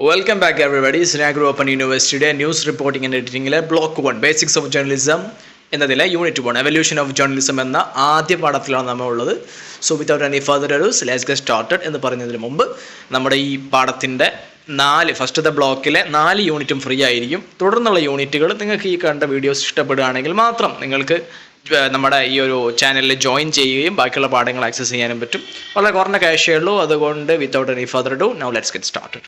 Welcome back everybody. Snagro Open University News Reporting and Editing Block 1 Basics of Journalism എന്നതിലെ unit 1 evolution of journalism എന്ന ആദ്യ പാഠത്തിലാണ് നമ്മൾ ഉള്ളത്. So without any further adduce let's get started എന്ന് പറയുന്നതിന് മുമ്പ് നമ്മുടെ ഈ പാഠത്തിൻ്റെ ഫസ്റ്റത്തെ ബ്ലോക്കിലെ 4 യൂണിറ്റും ഫ്രീ ആയിരിക്കും. തുടർന്നുള്ള യൂണിറ്റുകൾ നിങ്ങൾക്ക് ഈ കണ്ട വീഡിയോസ് ഇഷ്ടപ്പെടുകയാണെങ്കിൽ മാത്രം നിങ്ങൾക്ക് നമ്മുടെ ഈ ഒരു ചാനലിൽ ജോയിൻ ചെയ്യുകയും ബാക്കിയുള്ള പാഠങ്ങൾ ആക്സസ് ചെയ്യാനും പറ്റും. വളരെ കുറഞ്ഞ ക്യാഷേ ഉള്ളൂ. അതുകൊണ്ട് without any further adieu now let's get started.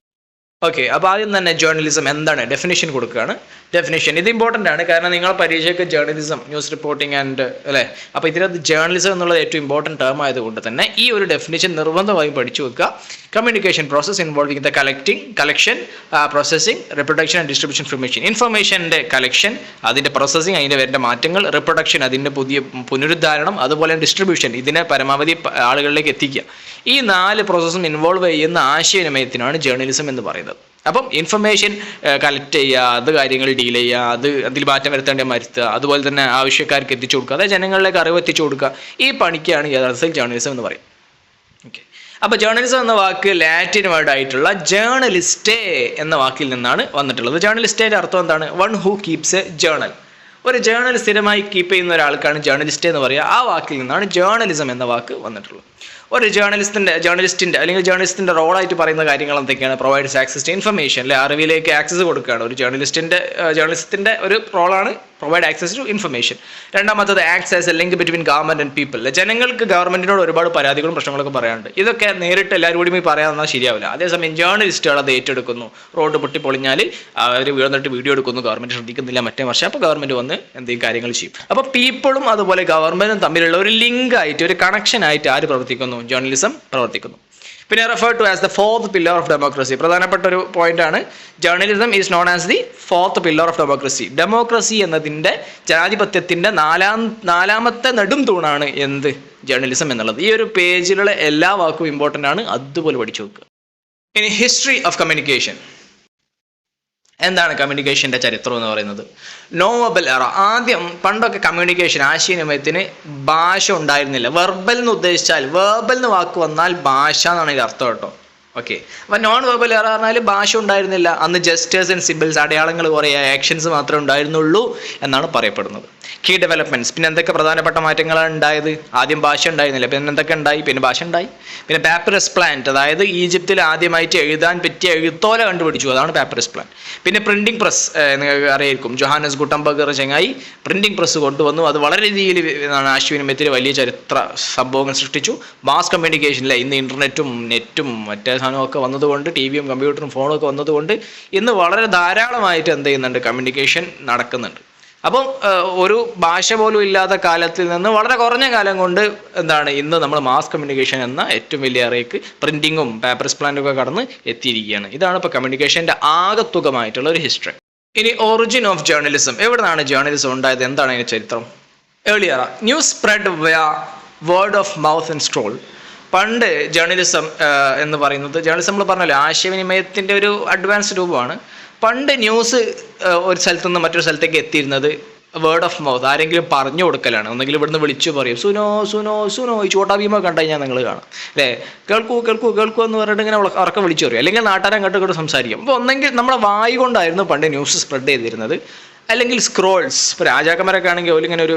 Okay, അപ്പോൾ ആദ്യം തന്നെ ജേർണലിസം എന്താണ് ഡെഫിനേഷൻ കൊടുക്കുകയാണ്. ഡെഫിനേഷൻ ഇത് ഇമ്പോർട്ടൻ്റ് ആണ്, കാരണം നിങ്ങളെ പരീക്ഷയ്ക്ക് ജേർണലിസം ന്യൂസ് റിപ്പോർട്ടിംഗ് ആൻഡ് അല്ലേ, അപ്പോൾ ഇതിനകത്ത് ജേർണലിസം എന്നുള്ളത് ഏറ്റവും ഇമ്പോർട്ടൻറ്റ് ടേം ആയതുകൊണ്ട് തന്നെ ഈ ഒരു ഡെഫിനേഷൻ നിർബന്ധമായും പഠിച്ചു വെക്കുക. Communication process involving the collection processing reproduction and distribution ഇൻഫർമേഷൻ്റെ കളക്ഷൻ, അതിൻ്റെ പ്രോസസ്സിംഗ്, അതിൻ്റെ വരുന്ന മാറ്റങ്ങൾ, റിപ്രൊഡക്ഷൻ അതിൻ്റെ പുതിയ പുനരുദ്ധാരണം, അതുപോലെ ഡിസ്ട്രിബ്യൂഷൻ ഇതിനെ പരമാവധി ആളുകളിലേക്ക് എത്തിക്കുക. ഈ 4 പ്രോസസ്സും ഇൻവോൾവ് ചെയ്യുന്ന ആശയവിനിമയത്തിനാണ് ജേർണലിസം എന്ന് പറയുന്നത്. അപ്പം ഇൻഫർമേഷൻ കളക്ട് ചെയ്യുക, അത് കാര്യങ്ങൾ ഡീൽ ചെയ്യുക, അതിൽ മാറ്റം വരുത്തേണ്ട വരുത്തുക, അതുപോലെ തന്നെ ആവശ്യക്കാർക്ക് എത്തിച്ചു കൊടുക്കുക, അതായത് ജനങ്ങളിലേക്ക് അറിവ് എത്തിച്ചു കൊടുക്കുക. ഈ പണിക്കാണ് യഥാർത്ഥത്തിൽ ജേർണലിസം എന്ന് പറയും. ഓക്കെ, അപ്പോൾ ജേർണലിസം എന്ന വാക്ക് ലാറ്റിൻ വേർഡായിട്ടുള്ള ജേർണലിസ്റ്റേ എന്ന വാക്കിൽ നിന്നാണ് വന്നിട്ടുള്ളത്. ജേർണലിസ്റ്റേൻ്റെ അർത്ഥം എന്താണ്? One who keeps A journal. ഒരു ജേർണൽ സ്ഥിരമായി കീപ്പ് ചെയ്യുന്ന ഒരാൾക്കാണ് ജേർണലിസ്റ്റ് എന്ന് പറയുക. ആ വാക്കിൽ നിന്നാണ് ജേർണലിസം എന്ന വാക്ക് വന്നിട്ടുള്ളത്. ഒരു ജേർണലിസ്റ്റിൻ്റെ അല്ലെങ്കിൽ ജേർണലിസ്റ്റിൻ്റെ റോളായിട്ട് പറയുന്ന കാര്യങ്ങൾ എന്തൊക്കെയാണ്? പ്രൊവൈഡ്സ് ആക്സസ് ടു ഇൻഫർമേഷൻ, അല്ലെ, അറിവിലേക്ക് ആക്സസ് കൊടുക്കുകയാണ്. ഒരു ജേർണലിസ്റ്റിൻ്റെ ഒരു റോളാണ് പ്രൊവൈഡ് ആക്സസ് ടു ഇൻഫർമേഷൻ. രണ്ടാമത്തത് acts as A link between government and people. ജനങ്ങൾക്ക് ഗവൺമെൻറ്റിനോട് ഒരുപാട് പരാതികളും പ്രശ്നങ്ങളൊക്കെ പറയാനുണ്ട്. ഇതൊക്കെ നേരിട്ട് എല്ലാവരും കൂടി പോയി പറയാമെന്നാൽ ശരിയാവില്ല. അതേസമയം ജേർണലിസ്റ്റുകൾ അത് ഏറ്റെടുക്കുന്നു. റോഡ് പൊട്ടിപ്പൊളിഞ്ഞാൽ അവർ വീഴ്ന്നിട്ട് വീഡിയോ എടുക്കുന്നു, ഗവൺമെൻറ് ശ്രദ്ധിക്കുന്നില്ല, മറ്റേ വർഷം അപ്പോൾ ഗവൺമെൻറ് വന്ന് എന്തെങ്കിലും കാര്യങ്ങൾ ചെയ്യും. അപ്പോൾ പീപ്പിളും അതുപോലെ ഗവൺമെൻറ്റും തമ്മിലുള്ള ഒരു ലിങ്ക് ആയിട്ട്, ഒരു കണക്ഷൻ ആയിട്ട് ആര് പ്രവർത്തിക്കുന്നു? ജേർണലിസം പ്രവർത്തിക്കുന്നു. പിന്നെ refer to as the 4th pillar of democracy. പ്രധാനപ്പെട്ട ഒരു പോയിന്റാണ്. Journalism is known as the 4th pillar of democracy. Democracy എന്നതിൻ്റെ, ജനാധിപത്യത്തിൻ്റെ നാലാമത്തെ നെടും തൂണാണ് എന്ത്? ജേർണലിസം എന്നുള്ളത്. ഈ ഒരു പേജിലുള്ള എല്ലാ വാക്കും ഇമ്പോർട്ടൻ്റ് ആണ്, അതുപോലെ പഠിച്ചു വെക്കുക. ഇനി ഹിസ്റ്ററി ഓഫ് കമ്മ്യൂണിക്കേഷൻ. എന്താണ് കമ്മ്യൂണിക്കേഷൻ്റെ ചരിത്രം എന്ന് പറയുന്നത്? നോവബൽ എറ. പണ്ടൊക്കെ കമ്മ്യൂണിക്കേഷൻ, ആശയവിനിമയത്തിന് ഭാഷ ഉണ്ടായിരുന്നില്ല. വെർബൽ എന്ന് ഉദ്ദേശിച്ചാൽ, വെർബൽ എന്ന് വാക്ക് വന്നാൽ ഭാഷ എന്നാണ് ഇത് അർത്ഥം കേട്ടോ. ഓക്കെ, അപ്പോൾ നോൺ വെർബൽ എറ പറഞ്ഞാൽ ഭാഷ ഉണ്ടായിരുന്നില്ല. അന്ന് ജസ്റ്റേഴ്സ് ആൻഡ് സിമ്പിൾസ്, അടയാളങ്ങൾ, കുറേ ആക്ഷൻസ് മാത്രമേ ഉണ്ടായിരുന്നുള്ളൂ എന്നാണ് പറയപ്പെടുന്നത്. Key developments. പിന്നെ എന്തൊക്കെ പ്രധാനപ്പെട്ട മാറ്റങ്ങളാണ് ഉണ്ടായത്? ആദ്യം ഭാഷ ഉണ്ടായിരുന്നില്ല, പിന്നെ എന്തൊക്കെ ഉണ്ടായി? പിന്നെ ഭാഷ ഉണ്ടായി. പിന്നെ പാപ്പിറസ് പ്ലാന്റ്, അതായത് ഈജിപ്തിൽ ആദ്യമായിട്ട് എഴുതാൻ പറ്റിയ എഴുത്തോല കണ്ടുപിടിച്ചു, അതാണ് പാപ്പിറസ് പ്ലാന്റ്. പിന്നെ പ്രിന്റിംഗ് പ്രസ്, നിങ്ങൾക്ക് അറിയായിരിക്കും, ജോഹാനസ് ഗുട്ടൻബർഗർ ചങ്ങായി പ്രിന്റിംഗ് പ്രസ് കൊണ്ടുവന്നു. അത് വളരെ രീതിയിൽ ആശയവിനിമയത്തിൽ വലിയ ചരിത്ര സംഭവങ്ങൾ സൃഷ്ടിച്ചു. മാസ് കമ്മ്യൂണിക്കേഷനിലെ ഇന്ന് ഇൻ്റർനെറ്റും നെറ്റും മറ്റേ സാധനമൊക്കെ വന്നതുകൊണ്ട്, ടിവിയും കമ്പ്യൂട്ടറും ഫോണും ഒക്കെ വന്നതുകൊണ്ട് ഇന്ന് വളരെ ധാരാളമായിട്ട് എന്ത് ചെയ്യുന്നുണ്ട്? കമ്മ്യൂണിക്കേഷൻ നടക്കുന്നുണ്ട്. അപ്പം ഒരു ഭാഷ പോലും ഇല്ലാത്ത കാലത്തിൽ നിന്ന് വളരെ കുറഞ്ഞ കാലം കൊണ്ട് എന്താണ് ഇന്ന് നമ്മൾ മാസ് കമ്മ്യൂണിക്കേഷൻ എന്ന ഏറ്റവും വലിയ അറിയിക്ക് പ്രിന്റിങ്ങും പേപ്പർസ് പ്ലാന്റൊക്കെ കടന്ന് എത്തിയിരിക്കുകയാണ്. ഇതാണ് ഇപ്പോൾ കമ്മ്യൂണിക്കേഷൻ്റെ ആകത്തുകമായിട്ടുള്ള ഒരു ഹിസ്റ്ററി. ഇനി ഒറിജിൻ ഓഫ് ജേർണലിസം. എവിടെ നിന്നാണ് ജേർണലിസം ഉണ്ടായത്? എന്താണ് അതിൻ്റെ ചരിത്രം? ഏർലിയർ ന്യൂസ് സ്പ്രെഡ് വയ word of mouth and scroll. പണ്ട് ജേർണലിസം എന്ന് പറയുന്നത്, ജേർണലിസം നമ്മൾ പറഞ്ഞല്ലോ ആശയവിനിമയത്തിൻ്റെ ഒരു അഡ്വാൻസ് രൂപമാണ്. പണ്ട് ന്യൂസ് ഒരു സ്ഥലത്തു നിന്ന് മറ്റൊരു സ്ഥലത്തേക്ക് എത്തിയിരുന്നത് വേർഡ് ഓഫ് മൗത്ത്, ആരെങ്കിലും പറഞ്ഞു കൊടുക്കലാണ്. ഒന്നെങ്കിലും ഇവിടുന്ന് വിളിച്ചു പറയും, സുനോ സുനോ സുനോ, ഈ ചോട്ടാ ഭീമ കണ്ടു കഴിഞ്ഞാൽ നിങ്ങൾ കാണാം, അല്ലേ, കേൾക്കൂ കേൾക്കൂ കേൾക്കൂ എന്ന് പറഞ്ഞിട്ട് ഇങ്ങനെ ഉറക്കം വിളിച്ചു പറയും. അല്ലെങ്കിൽ നാട്ടുകാരെ അങ്ങോട്ട് സംസാരിക്കും. അപ്പോൾ ഒന്നെങ്കിൽ നമ്മളെ വായി കൊണ്ടായിരുന്നു പണ്ട് ന്യൂസ് സ്പ്രെഡ് ചെയ്തിരുന്നത്, അല്ലെങ്കിൽ സ്ക്രോൾസ്. ഇപ്പോൾ രാജാക്കന്മാരൊക്കെ ആണെങ്കിൽ അവരിങ്ങനെ ഒരു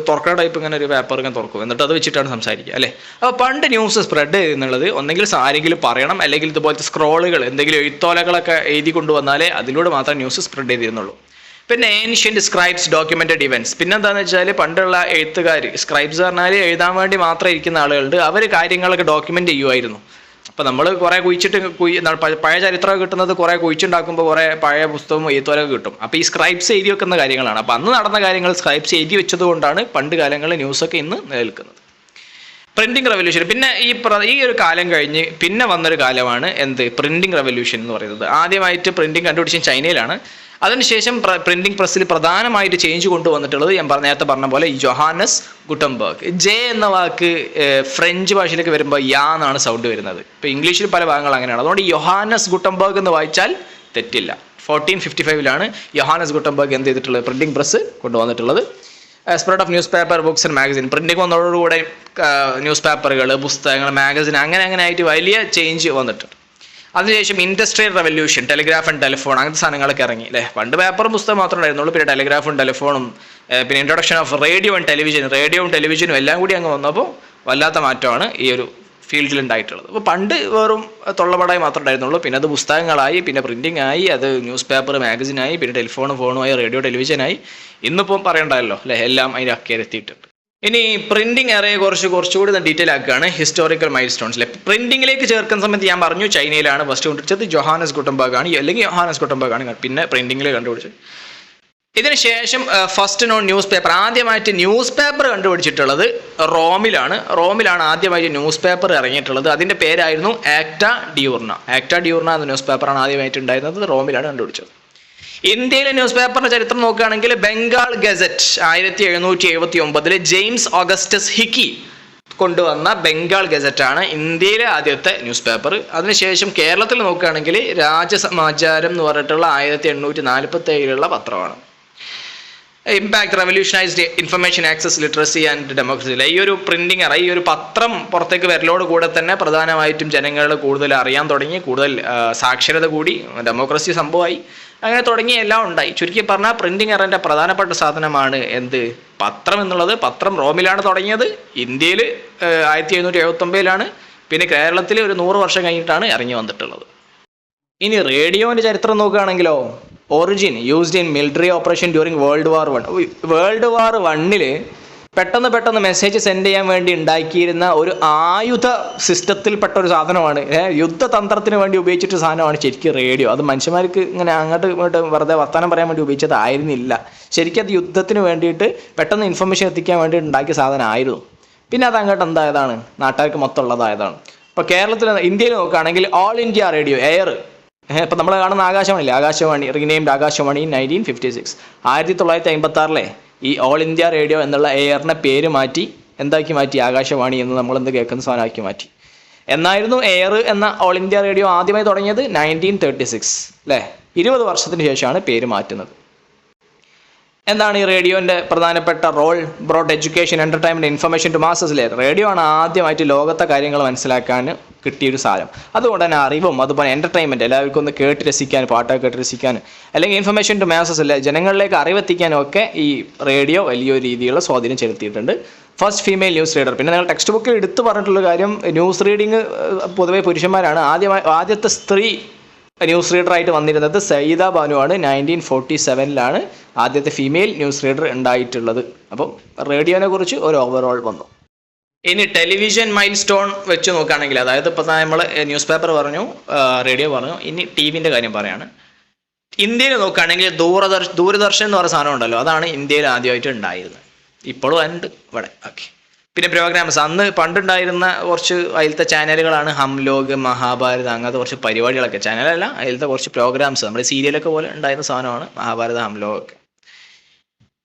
തുറക്കണ ടൈപ്പ് ഇങ്ങനെ ഒരു പേപ്പർ ഇങ്ങനെ തുറക്കും, എന്നിട്ട് അത് വെച്ചിട്ടാണ് സംസാരിക്കുക, അല്ലേ. അപ്പോൾ പണ്ട് ന്യൂസ് സ്പ്രെഡ് ചെയ്യുന്നുള്ളത് ഒന്നെങ്കിൽ ആരെങ്കിലും പറയണം, അല്ലെങ്കിൽ ഇതുപോലത്തെ സ്ക്രോളുകൾ, എന്തെങ്കിലും എഴുത്തോലകളൊക്കെ എഴുതി കൊണ്ടുവന്നാലേ അതിലൂടെ മാത്രം ന്യൂസ് സ്പ്രെഡ് ചെയ്തിരുന്നുള്ളൂ. പിന്നെ ഏൻഷ്യൻ്റ് സ്ക്രൈബ്സ് ഡോക്യുമെൻറ്റഡ് ഇവൻറ്റ്സ്. പിന്നെ എന്താണെന്ന് വെച്ചാൽ പണ്ടുള്ള എഴുത്തുകാർ, സ്ക്രൈബ്സ് പറഞ്ഞാൽ എഴുതാൻ വേണ്ടി മാത്രം ഇരിക്കുന്ന ആളുകളുണ്ട്, അവർ കാര്യങ്ങളൊക്കെ ഡോക്യുമെൻ്റ് ചെയ്യുമായിരുന്നു. അപ്പോൾ നമ്മൾ കുറേ പഴയ ചരിത്രമൊക്കെ കിട്ടുന്നത് കുറേ കുഴിച്ചുണ്ടാക്കുമ്പോൾ കുറേ പഴയ പുസ്തകവും എഴുത്തോലൊക്കെ കിട്ടും. അപ്പോൾ ഈ സ്ക്രൈബ്സ് എഴുതി വെക്കുന്ന കാര്യങ്ങളാണ്. അപ്പോൾ അന്ന് നടന്ന കാര്യങ്ങൾ സ്ക്രൈബ്സ് എഴുതി വെച്ചതുകൊണ്ടാണ് പണ്ട് കാലങ്ങളിൽ ന്യൂസൊക്കെ ഇന്ന് നിലനിൽക്കുന്നത്. Printing revolution. പിന്നെ ഈ ഒരു കാലം കഴിഞ്ഞ് പിന്നെ വന്നൊരു കാലമാണ് എന്ത്? പ്രിന്റിംഗ് റെവല്യൂഷൻ എന്ന് പറയുന്നത്. ആദ്യമായിട്ട് പ്രിന്റിംഗ് കണ്ടുപിടിച്ചത് ചൈനയിലാണ്. അതിനുശേഷം പ്രിന്റിംഗ് പ്രസ്സിൽ പ്രധാനമായിട്ട് ചേഞ്ച് കൊണ്ടുവന്നിട്ടുള്ളത് ഞാൻ നേരത്തെ പറഞ്ഞ പോലെ ഈ ജോഹാനസ് ഗുട്ടൻബർഗ്. ജെ എന്ന വാക്ക് ഫ്രഞ്ച് ഭാഷയിലേക്ക് വരുമ്പോൾ യാ എന്നാണ് സൗണ്ട് വരുന്നത്. ഇപ്പോൾ ഇംഗ്ലീഷിൽ പല ഭാഗങ്ങൾ അങ്ങനെയാണ്. അതുകൊണ്ട് യോഹാനസ് ഗുട്ടൻബർഗ് എന്ന് വായിച്ചാൽ തെറ്റില്ല. 1455 യോഹാനസ് ഗുട്ടൻബർഗ് എന്ത് ചെയ്തിട്ടുള്ളത്? പ്രിന്റിംഗ് പ്രസ് കൊണ്ടുവന്നിട്ടുള്ളത്. Spread of newspaper, books and magazine. Printing വന്നതോടുകൂടെ ന്യൂസ് പേപ്പറുകൾ, പുസ്തകങ്ങൾ, മാഗസിൻ അങ്ങനെ ആയിട്ട് വലിയ ചേഞ്ച് വന്നിട്ടുണ്ട്. അതിനുശേഷം industrial revolution, telegraph and telephone, അങ്ങനത്തെ സാധനങ്ങളൊക്കെ ഇറങ്ങി അല്ലേ. പണ്ട് പേപ്പറും പുസ്തകം മാത്രമേ ഉണ്ടായിരുന്നുള്ളൂ. പിന്നെ ടെലിഗ്രാഫും ടെലിഫോണും, പിന്നെ ഇൻട്രൊഡക്ഷൻ ഓഫ് റേഡിയോ ആൻഡ് ടെലിവിഷനും എല്ലാം കൂടി അങ്ങ് വന്നപ്പോൾ വല്ലാത്ത മാറ്റമാണ് ഈ ഒരു ഫീൽഡിൽ ഉണ്ടായിട്ടുള്ളത്. അപ്പോൾ പണ്ട് വെറും തൊള്ളപടായി മാത്രമേ ഉണ്ടായിരുന്നുള്ളൂ. പിന്നെ അത് പുസ്തകങ്ങളായി, പിന്നെ പ്രിൻറ്റിംഗ് ആയി, അത് ന്യൂസ് പേപ്പർ മാഗസിനായി, പിന്നെ ഫോണുമായി, റേഡിയോ ടെലിവിഷനായി. ഇന്നിപ്പം പറയണ്ടല്ലോ അല്ലേ, എല്ലാം അതിൻ്റെ അക്കരെത്തിയിട്ടുണ്ട്. ഇനി പ്രിന്റിംഗ് എറയെ കുറച്ചുകൂടി ഡീറ്റെയിൽ ആക്കുകയാണ്. ഹിസ്റ്റോറിക്കൽ മൈൽ സ്റ്റോൺസിലെ പ്രിന്റിംഗിലേക്ക് ചേർക്കുന്ന സമയത്ത് ഞാൻ പറഞ്ഞു ചൈനയിലാണ് ഫസ്റ്റ് കണ്ടുപിടിച്ചത്. ജോഹാനസ് ഗുട്ടൻബർഗ് ആണ്, അല്ലെങ്കിൽ യോഹാനസ് ഗുട്ടൻബർഗ് ആണ് പിന്നെ പ്രിന്റിംഗിൽ കണ്ടുപിടിച്ചത്. ഇതിനുശേഷം ഫസ്റ്റ് നോൺ ന്യൂസ് പേപ്പർ, ആദ്യമായിട്ട് ന്യൂസ് പേപ്പർ കണ്ടുപിടിച്ചിട്ടുള്ളത് റോമിലാണ് ആദ്യമായിട്ട് ന്യൂസ് പേപ്പർ ഇറങ്ങിയിട്ടുള്ളത്. അതിൻ്റെ പേരായിരുന്നു ആക്ട ഡിയൂർണ എന്ന ന്യൂസ് പേപ്പറാണ് ആദ്യമായിട്ട് ഉണ്ടായിരുന്നത്. റോമിലാണ് കണ്ടുപിടിച്ചത്. ഇന്ത്യയിലെ ന്യൂസ് പേപ്പറിന്റെ ചരിത്രം നോക്കുകയാണെങ്കിൽ Bengal gazette 1779 James Augustus hiki കൊണ്ടുവന്ന ബംഗാൾ ഗസറ്റാണ് ഇന്ത്യയിലെ ആദ്യത്തെ ന്യൂസ് പേപ്പർ. അതിനുശേഷം കേരളത്തിൽ നോക്കുകയാണെങ്കിൽ രാജസമാചാരം എന്ന് പറഞ്ഞിട്ടുള്ള 1847 പത്രമാണ്. Impact revolutionised information access literacy and democracy. ഈ ഒരു പ്രിന്റിംഗ് ഈ ഒരു പത്രം പുറത്തേക്ക് വരലോട് കൂടെ തന്നെ പ്രധാനമായിട്ടും ജനങ്ങൾ കൂടുതൽ അറിയാൻ തുടങ്ങി, കൂടുതൽ സാക്ഷരത കൂടി, ഡെമോക്രസി സംഭവമായി, അങ്ങനെ തുടങ്ങിയ എല്ലാം ഉണ്ടായി. ചുരുക്കി പറഞ്ഞാൽ പ്രിന്റിംഗ് എറൻ്റെ പ്രധാനപ്പെട്ട സാധനമാണ് എന്ത്, പത്രം എന്നുള്ളത്. പത്രം റോമിലാണ് തുടങ്ങിയത്, ഇന്ത്യയിൽ 1779 പിന്നെ കേരളത്തിൽ ഒരു 100 വർഷം കഴിഞ്ഞിട്ടാണ് ഇറങ്ങി വന്നിട്ടുള്ളത്. ഇനി റേഡിയോൻ്റെ ചരിത്രം നോക്കുകയാണെങ്കിലോ, origin used in military operation during world war I പെട്ടെന്ന് മെസ്സേജ് സെൻഡ് ചെയ്യാൻ വേണ്ടി ഉണ്ടാക്കിയിരുന്ന ഒരു ആയുധ സിസ്റ്റത്തിൽപ്പെട്ട ഒരു സാധനമാണ്. യുദ്ധതന്ത്രത്തിന് വേണ്ടി ഉപയോഗിച്ചിട്ട് സാധനമാണ് ശരിക്കും റേഡിയോ. അത് മനുഷ്യന്മാർക്ക് ഇങ്ങനെ അങ്ങോട്ട് ഇങ്ങോട്ട് വെറുതെ വർത്തമാനം പറയാൻ വേണ്ടി ഉപയോഗിച്ചതായിരുന്നില്ല. ശരിക്കും അത് യുദ്ധത്തിന് വേണ്ടിയിട്ട് പെട്ടെന്ന് ഇൻഫർമേഷൻ എത്തിക്കാൻ വേണ്ടി ഉണ്ടാക്കിയ സാധനമായിരുന്നു. പിന്നെ അത് അങ്ങോട്ട് എന്തായതാണ്, നാട്ടുകാർക്ക് മൊത്തം ഉള്ളതായതാണ്. ഇപ്പോൾ ഇന്ത്യയിൽ നോക്കുകയാണെങ്കിൽ ഓൾ ഇന്ത്യ റേഡിയോ എയർ, ഇപ്പം നമ്മൾ കാണുന്ന ആകാശവാണി റീനെയിംഡ് ആകാശവാണി 1956. 1956 ഈ ഓൾ ഇന്ത്യ റേഡിയോ എന്നുള്ള എയറിനെ പേര് മാറ്റി എന്താക്കി മാറ്റി, ആകാശവാണി എന്ന് നമ്മൾ എന്ത് കേൾക്കുന്ന സാധനമാക്കി മാറ്റി. എന്നായിരുന്നു എയർ എന്ന ഓൾ ഇന്ത്യ റേഡിയോ ആദ്യമായി തുടങ്ങിയത് 1936 അല്ലേ. 20 വർഷത്തിന് ശേഷമാണ് പേര് മാറ്റുന്നത്. എന്താണ് ഈ റേഡിയോൻ്റെ പ്രധാനപ്പെട്ട role? Broad education, entertainment, information to മാസസിലെ റേഡിയോ ആണ് ആദ്യമായിട്ട് ലോകത്തെ കാര്യങ്ങൾ മനസ്സിലാക്കാൻ കിട്ടിയൊരു സാധനം. അതുകൊണ്ട് തന്നെ അറിവും അതുപോലെ എൻ്റർടൈൻമെൻറ്റ് എല്ലാവർക്കും ഒന്ന് കേട്ട് രസിക്കാനും, പാട്ടൊക്കെ കേട്ട് രസിക്കാനും, അല്ലെങ്കിൽ ഇൻഫർമേഷൻ ടു മാസസ് അല്ലെ ജനങ്ങളിലേക്ക് അറിവെത്തിക്കാനും ഒക്കെ ഈ റേഡിയോ വലിയൊരു രീതിയിലുള്ള സ്വാധീനം ചെലുത്തിയിട്ടുണ്ട്. First female news reader. പിന്നെ നിങ്ങൾ ടെക്സ്റ്റ് ബുക്കിൽ എടുത്തു പറഞ്ഞിട്ടുള്ള കാര്യം, ന്യൂസ് റീഡിങ് പൊതുവെ പുരുഷന്മാരാണ്. ആദ്യത്തെ സ്ത്രീ ന്യൂസ് റീഡറായിട്ട് വന്നിരുന്നത് സയ്യിദ ബാനുവാണ്. 1947 ആദ്യത്തെ ഫീമെയിൽ ന്യൂസ് റീഡർ ഉണ്ടായിട്ടുള്ളത്. അപ്പം റേഡിയോനെ കുറിച്ച് ഒരു ഓവറോൾ വന്നു. ഇനി ടെലിവിഷൻ മൈൽ സ്റ്റോൺ വെച്ച് നോക്കുകയാണെങ്കിൽ, അതായത് ഇപ്പോൾ നമ്മൾ ന്യൂസ് പേപ്പർ പറഞ്ഞു, റേഡിയോ പറഞ്ഞു, ഇനി ടി-വിൻ്റെ കാര്യം പറയാണ്. ഇന്ത്യയിൽ നോക്കുകയാണെങ്കിൽ ദൂരദർശൻ എന്ന് പറയുന്ന സാധനം ഉണ്ടല്ലോ, അതാണ് ഇന്ത്യയിൽ ആദ്യമായിട്ട് ഉണ്ടായിരുന്നത്. ഇപ്പോഴും ഉണ്ട് ഇവിടെ. ഓക്കെ. പിന്നെ പ്രോഗ്രാംസ്, അന്ന് പണ്ടുണ്ടായിരുന്ന കുറച്ച് അതിലത്തെ ചാനലുകളാണ് ഹംലോഗ്, മഹാഭാരത, അങ്ങനത്തെ കുറച്ച് പരിപാടികളൊക്കെ. ചാനലല്ല, അതിലത്തെ കുറച്ച് പ്രോഗ്രാംസ് നമ്മുടെ സീരിയലൊക്കെ പോലെ ഉണ്ടായിരുന്ന സാധനമാണ് മഹാഭാരത, ഹംലോഗ് ഒക്കെ.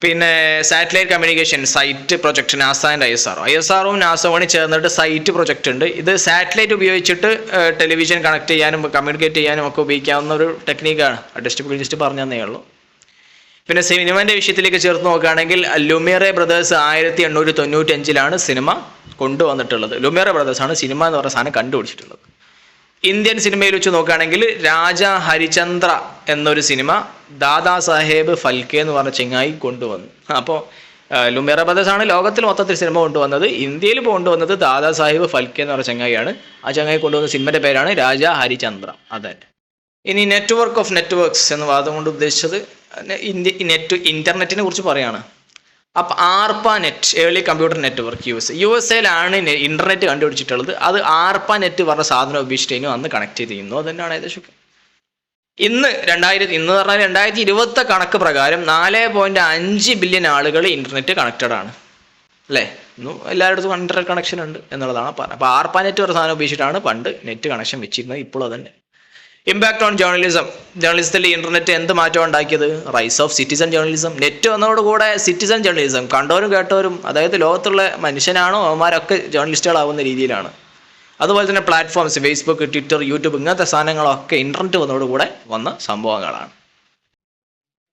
പിന്നെ satellite communication, site project, NASA and ISRO നാസവും ചേർന്നിട്ട് സൈറ്റ് പ്രൊജക്റ്റ് ഉണ്ട്. ഇത് സാറ്റലൈറ്റ് ഉപയോഗിച്ചിട്ട് ടെലിവിഷൻ കണക്ട് ചെയ്യാനും കമ്മ്യൂണിക്കേറ്റ് ചെയ്യാനും ഒക്കെ ഉപയോഗിക്കാവുന്ന ഒരു ടെക്നീക്കാണ്. ജസ്റ്റ് പറഞ്ഞു തന്നേ ഉള്ളൂ. പിന്നെ സിനിമൻ്റെ വിഷയത്തിലേക്ക് ചേർത്ത് നോക്കുകയാണെങ്കിൽ ലുമിയറെ ബ്രദേഴ്സ് 1895 സിനിമ കൊണ്ടുവന്നിട്ടുള്ളത്. ലുമിയറെ ബ്രദേഴ്സാണ് സിനിമ എന്ന് പറയുന്ന സാധനം കണ്ടുപിടിച്ചിട്ടുള്ളത്. ഇന്ത്യൻ സിനിമയിൽ വെച്ച് നോക്കുകയാണെങ്കിൽ രാജ ഹരിചന്ദ്ര എന്നൊരു സിനിമ ദാദാ സാഹേബ് ഫൽക്കെ എന്ന് പറഞ്ഞ ചെങ്ങായി കൊണ്ടുവന്നു. അപ്പോൾ ലുമിയറെ ബ്രദേഴ്സാണ് ലോകത്തിൽ മൊത്തത്തിൽ സിനിമ കൊണ്ടുവന്നത്. ഇന്ത്യയിൽ കൊണ്ടുവന്നത് ദാദാ സാഹേബ് ഫൽക്കെ എന്ന് പറഞ്ഞ ചെങ്ങായിയാണ്. ആ ചെങ്ങായി കൊണ്ടുവന്ന സിനിമയുടെ പേരാണ് രാജ ഹരിചന്ദ്ര. അതെ. ഇനി നെറ്റ്വർക്ക് ഓഫ് നെറ്റ്വർക്ക്സ് എന്ന വാദം കൊണ്ട് ഉദ്ദേശിച്ചത് ഇന്റർനെറ്റിനെ കുറിച്ച് പറയാണ്. അപ്പോൾ ARPANET, early computer network USA internet കണ്ടുപിടിച്ചിട്ടുള്ളത്. അത് ARPANET പറഞ്ഞ സാധനം ഉപയോഗിച്ചിട്ട് അന്ന് കണക്ട് ചെയ്യുന്നു. അത് തന്നെയാണ് ഏകദേശം. ഇന്ന് പറഞ്ഞാൽ 2020 കണക്ക് പ്രകാരം 4.5 ബില്യൺ ആളുകൾ ഇന്റർനെറ്റ് കണക്റ്റഡ് ആണ് അല്ലേ. ഇന്നും എല്ലായിടത്തും ഇന്റർനെറ്റ് കണക്ഷൻ ഉണ്ട് എന്നുള്ളതാണ് പറഞ്ഞത്. അപ്പോൾ ARPANET പറഞ്ഞ സാധനം ഉപയോഗിച്ചിട്ടാണ് പണ്ട് നെറ്റ് കണക്ഷൻ വെച്ചിരുന്നത്. ഇപ്പോൾ അതന്നെ. ഇമ്പാക്ട് ഓൺ ജേർണലിസത്തിൽ ഇന്റർനെറ്റ് എന്ത് മാറ്റം ഉണ്ടാക്കിയത്? Rise of citizen journalism. Net വന്നതോടുകൂടെ സിറ്റിസൺ ജേർണലിസം, കണ്ടവരും കേട്ടവരും, അതായത് ലോകത്തുള്ള മനുഷ്യനാണോ അവന്മാരൊക്കെ ജേർണലിസ്റ്റുകളാവുന്ന രീതിയിലാണ്. അതുപോലെ തന്നെ പ്ലാറ്റ്ഫോംസ്, ഫേസ്ബുക്ക്, ട്വിറ്റർ, യൂട്യൂബ്, ഇങ്ങനത്തെ സാധനങ്ങളൊക്കെ ഇന്റർനെറ്റ് വന്നതോടുകൂടെ വന്ന സംഭവങ്ങളാണ്.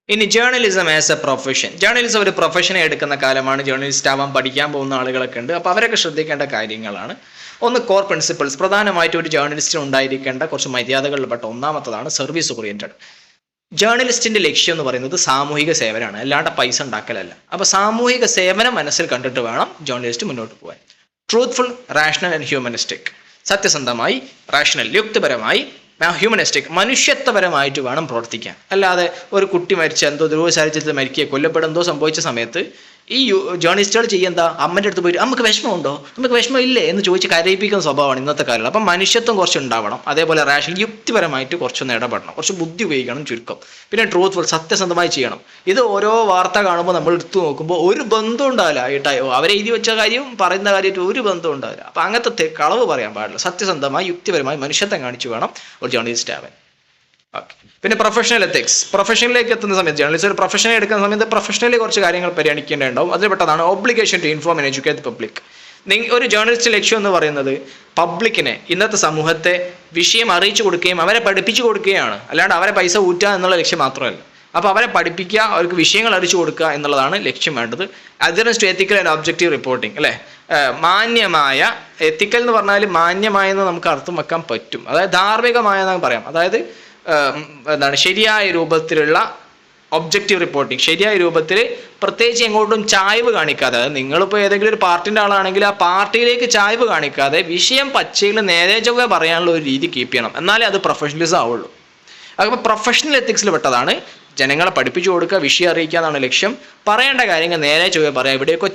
ഇനി journalism as A profession. Journalism ഒരു പ്രൊഫഷനെ എടുക്കുന്ന കാലമാണ്. ജേർണലിസ്റ്റ് ആവാൻ പഠിക്കാൻ പോകുന്ന ആളുകളൊക്കെ ഉണ്ട്. അപ്പോൾ അവരൊക്കെ ശ്രദ്ധിക്കേണ്ട കാര്യങ്ങളാണ്. ഒന്ന് കോർ പ്രിൻസിപ്പിൾസ്, പ്രധാനമായിട്ട് ഒരു ജേർണലിസ്റ്റിന് ഉണ്ടായിരിക്കേണ്ട കുറച്ച് മര്യാദകളിൽപ്പെട്ട ഒന്നാമത്തതാണ് സർവീസ് ഓറിയന്റഡ്. ജേർണലിസ്റ്റിന്റെ ലക്ഷ്യം എന്ന് പറയുന്നത് സാമൂഹിക സേവനമാണ്, അല്ലാണ്ട് പൈസ ഉണ്ടാക്കലല്ല. അപ്പോൾ സാമൂഹിക സേവനം മനസ്സിൽ കണ്ടിട്ട് വേണം ജേർണലിസ്റ്റ് മുന്നോട്ട് പോകാൻ. Truthful, rational and humanistic. സത്യസന്ധമായി, റാഷണൽ യുക്തിപരമായി, ഹ്യൂമനിസ്റ്റിക് മനുഷ്യത്വപരമായിട്ട് വേണം പ്രവർത്തിക്കാൻ. അല്ലാതെ ഒരു കുട്ടി മരിച്ച എന്തോ ദുരൂഹസാഹചര്യത്തിൽ മരിക്കുക, കൊല്ലപ്പെടുന്നതോ സംഭവിച്ച സമയത്ത് ഈ ജേർണലിസ്റ്റുകൾ ചെയ്യുന്ന അമ്മൻ്റെ അടുത്ത് പോയിട്ട് നമുക്ക് വിഷമമുണ്ടോ, നമുക്ക് വിഷമം ഇല്ലേ എന്ന് ചോദിച്ച് കരയിപ്പിക്കുന്ന സ്വഭാവമാണ് ഇന്നത്തെ കാലം. അപ്പം മനുഷ്യത്വം കുറച്ച് ഉണ്ടാവണം, അതേപോലെ റാഷണൽ യുക്തിപരമായിട്ട് കുറച്ചൊന്ന് ഇടപെടണം, കുറച്ച് ബുദ്ധി ഉപയോഗിക്കണം ചുരുക്കം. പിന്നെ ട്രൂത്ത്ഫുൾ, സത്യസന്ധമായി ചെയ്യണം. ഇത് ഓരോ വാർത്ത കാണുമ്പോൾ നമ്മൾ എടുത്തു നോക്കുമ്പോൾ ഒരു ബന്ധം ഉണ്ടാവില്ല. അവരെ എഴുതി വെച്ച കാര്യവും പറയുന്ന കാര്യമായിട്ട് ഒരു ബന്ധം ഉണ്ടാവില്ല. അപ്പം അങ്ങനത്തെ കളവ് പറയാൻ പാടില്ല. സത്യസന്ധമായി യുക്തിപരമായി മനുഷ്യത്വം കാണിച്ചു വേണം ഒരു ജേർണലിസ്റ്റ് ആവാൻ. ഓക്കെ. പിന്നെ പ്രൊഫഷണൽ എത്തിക്സ്. പ്രൊഫഷനിലേക്ക് എത്തുന്ന സമയത്ത് ജേർണലിസ്റ്റ് ഒരു പ്രൊഫഷനെ എടുക്കുന്ന സമയത്ത് പ്രൊഫഷണലി കുറച്ച് കാര്യങ്ങൾ പരിഗണിക്കേണ്ടതുണ്ടാവും. അതിൽ പെട്ടതാണ് obligation to inform and educate public. ഒരു ജേർണലിസ്റ്റ് ലക്ഷ്യം എന്ന് പറയുന്നത് പബ്ലിക്കിനെ, ഇന്നത്തെ സമൂഹത്തെ വിഷയം അറിയിച്ചു കൊടുക്കുകയും അവരെ പഠിപ്പിച്ചു കൊടുക്കുകയാണ്, അല്ലാണ്ട് അവരെ പൈസ ഊറ്റുക എന്നുള്ള ലക്ഷ്യം മാത്രമല്ല. അപ്പോൾ അവരെ പഠിപ്പിക്കുക, അവർക്ക് വിഷയങ്ങൾ അറിയിച്ചു കൊടുക്കുക എന്നുള്ളതാണ് ലക്ഷ്യം വേണ്ടത്. Adherence to ethical and objective reporting, അല്ലേ? മാന്യമായ, എത്തിക്കൽ എന്ന് പറഞ്ഞാൽ മാന്യമായെന്ന് നമുക്ക് അർത്ഥം വെക്കാൻ പറ്റും. അതായത് ധാർമ്മികമായെന്ന് പറയാം. അതായത് ശരിയായ രൂപത്തിലുള്ള ഒബ്ജക്റ്റീവ് റിപ്പോർട്ടിങ്, ശരിയായ രൂപത്തിൽ പ്രത്യേകിച്ച് എങ്ങോട്ടും ചായ്വ് കാണിക്കാതെ, അതായത് നിങ്ങളിപ്പോൾ ഏതെങ്കിലും ഒരു പാർട്ടിൻ്റെ ആളാണെങ്കിൽ ആ പാർട്ടിയിലേക്ക് ചായ്വ് കാണിക്കാതെ വിഷയം പച്ചയിൽ നേരെ ചൊവ്വേ പറയാനുള്ള ഒരു രീതി കീപ്പ് ചെയ്യണം. എന്നാലേ അത് പ്രൊഫഷണലിസം ആവുള്ളൂ. അപ്പോൾ പ്രൊഫഷണൽ എത്തിക്സിൽ പെട്ടതാണ് ജനങ്ങളെ പഠിപ്പിച്ചു കൊടുക്കുക, വിഷയം അറിയിക്കുക എന്നാണ് ലക്ഷ്യം. പറയേണ്ട കാര്യങ്ങൾ നേരെ ചൊവ്വേ പറയാം. ഇവിടെയൊക്കെ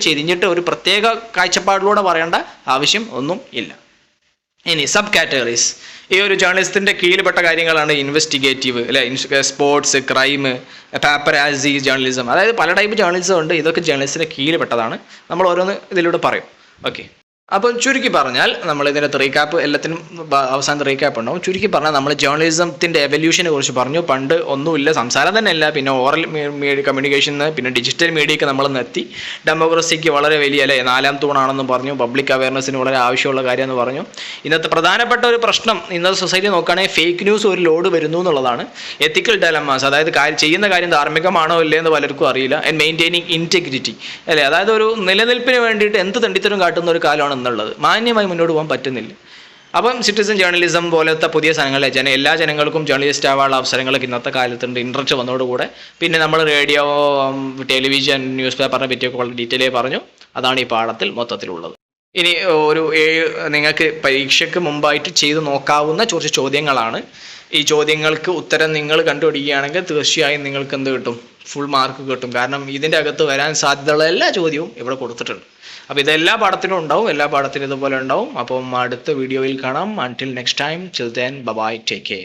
ചെരിഞ്ഞിട്ട് ഒരു പ്രത്യേക കാഴ്ചപ്പാടിലൂടെ പറയേണ്ട ആവശ്യം ഒന്നും ഇല്ല. ഇനി സബ് കാറ്റഗറീസ്. ഈ ഒരു ജേർണലിസ്റ്റിൻ്റെ കീഴിൽപ്പെട്ട കാര്യങ്ങളാണ് ഇൻവെസ്റ്റിഗേറ്റീവ്, അല്ലെ? Sports, crime, paparazzi journalism. അതായത് പല ടൈപ്പ് ജേർണലിസം ഉണ്ട്. ഇതൊക്കെ ജേർണലിസ്റ്റിൻ്റെ കീഴിൽപ്പെട്ടതാണ്. നമ്മൾ ഓരോന്ന് ഇതിലൂടെ പറയും. ഓക്കെ. അപ്പം ചുരുക്കി പറഞ്ഞാൽ നമ്മൾ ഇതിനകത്ത് റീക്യാപ്പ്, എല്ലാത്തിനും അവസാനത്തെ റീക്യാപ്പ് ഉണ്ടാവും. ചുരുക്കി പറഞ്ഞാൽ നമ്മൾ ജേർണലിസത്തിൻ്റെ എവല്യൂഷനെ കുറിച്ച് പറഞ്ഞു. പണ്ട് ഒന്നുമില്ല, സംസാരം തന്നെ ഇല്ല. പിന്നെ ഓറൽ കമ്മ്യൂണിക്കേഷന്, പിന്നെ ഡിജിറ്റൽ മീഡിയയ്ക്ക് നമ്മൾ എത്തി. ഡെമോക്രസിക്ക് വളരെ വലിയ, അല്ലേ, 4ാം തൂണാണെന്ന് പറഞ്ഞു. പബ്ലിക് അവയർനെസ്സിന് വളരെ ആവശ്യമുള്ള കാര്യമെന്ന് പറഞ്ഞു. ഇന്നത്തെ പ്രധാനപ്പെട്ട ഒരു പ്രശ്നം ഇന്നത്തെ സൊസൈറ്റി നോക്കുകയാണെങ്കിൽ ഫേക്ക് ന്യൂസ് ഒരു ലോഡ് വരുന്നു എന്നുള്ളതാണ്. എത്തിക്കൽ ഡയലമാസ്, അതായത് ചെയ്യുന്ന കാര്യം ധാർമ്മികമാണോ ഇല്ലേ എന്ന് പലർക്കും അറിയില്ല. ആൻഡ് മെയിൻറ്റെയിനിങ് ഇൻറ്റഗ്രിറ്റി, അല്ലേ? അതായത് ഒരു നിലനിൽപ്പിന് വേണ്ടിയിട്ട് എന്ത് തെണ്ടിത്തരം കാട്ടുന്ന ഒരു കാലമാണ് എന്നുള്ളത്. മാന്യമായി മുന്നോട്ട് പോകാൻ പറ്റുന്നില്ല. അപ്പം സിറ്റിസൺ ജേർണലിസം പോലത്തെ പുതിയ സാധനങ്ങളെ എല്ലാ ജനങ്ങൾക്കും ജേർണലിസ്റ്റ് ആവാനുള്ള അവസരങ്ങളൊക്കെ ഇന്നത്തെ കാലത്തുണ്ട്. ഇൻട്രസ്റ്റ് വന്നതോടുകൂടെ പിന്നെ നമ്മൾ റേഡിയോ, ടെലിവിഷൻ, ന്യൂസ് പേപ്പറിനെ പറ്റിയൊക്കെ വളരെ ഡീറ്റെയിലായി പറഞ്ഞു. അതാണ് ഈ പാഠത്തിൽ മൊത്തത്തിലുള്ളത്. ഇനി നിങ്ങൾക്ക് പരീക്ഷയ്ക്ക് മുമ്പായിട്ട് ചെയ്തു നോക്കാവുന്ന കുറച്ച് ചോദ്യങ്ങളാണ്. ഈ ചോദ്യങ്ങൾക്ക് ഉത്തരം നിങ്ങൾ കണ്ടുപിടിക്കുകയാണെങ്കിൽ തീർച്ചയായും നിങ്ങൾക്ക് എന്ത് കിട്ടും? ഫുൾ മാർക്ക് കിട്ടും. കാരണം ഇതിൻ്റെ അകത്ത് വരാൻ സാധ്യതയുള്ള എല്ലാ ചോദ്യവും ഇവിടെ കൊടുത്തിട്ടുണ്ട്. അപ്പോൾ ഇതെല്ലാ പാഠത്തിനും ഉണ്ടാവും, എല്ലാ പാഠത്തിനും ഇതുപോലെ ഉണ്ടാവും. അപ്പം അടുത്ത വീഡിയോയിൽ കാണാം. Until next time, till then, bye bye, take care.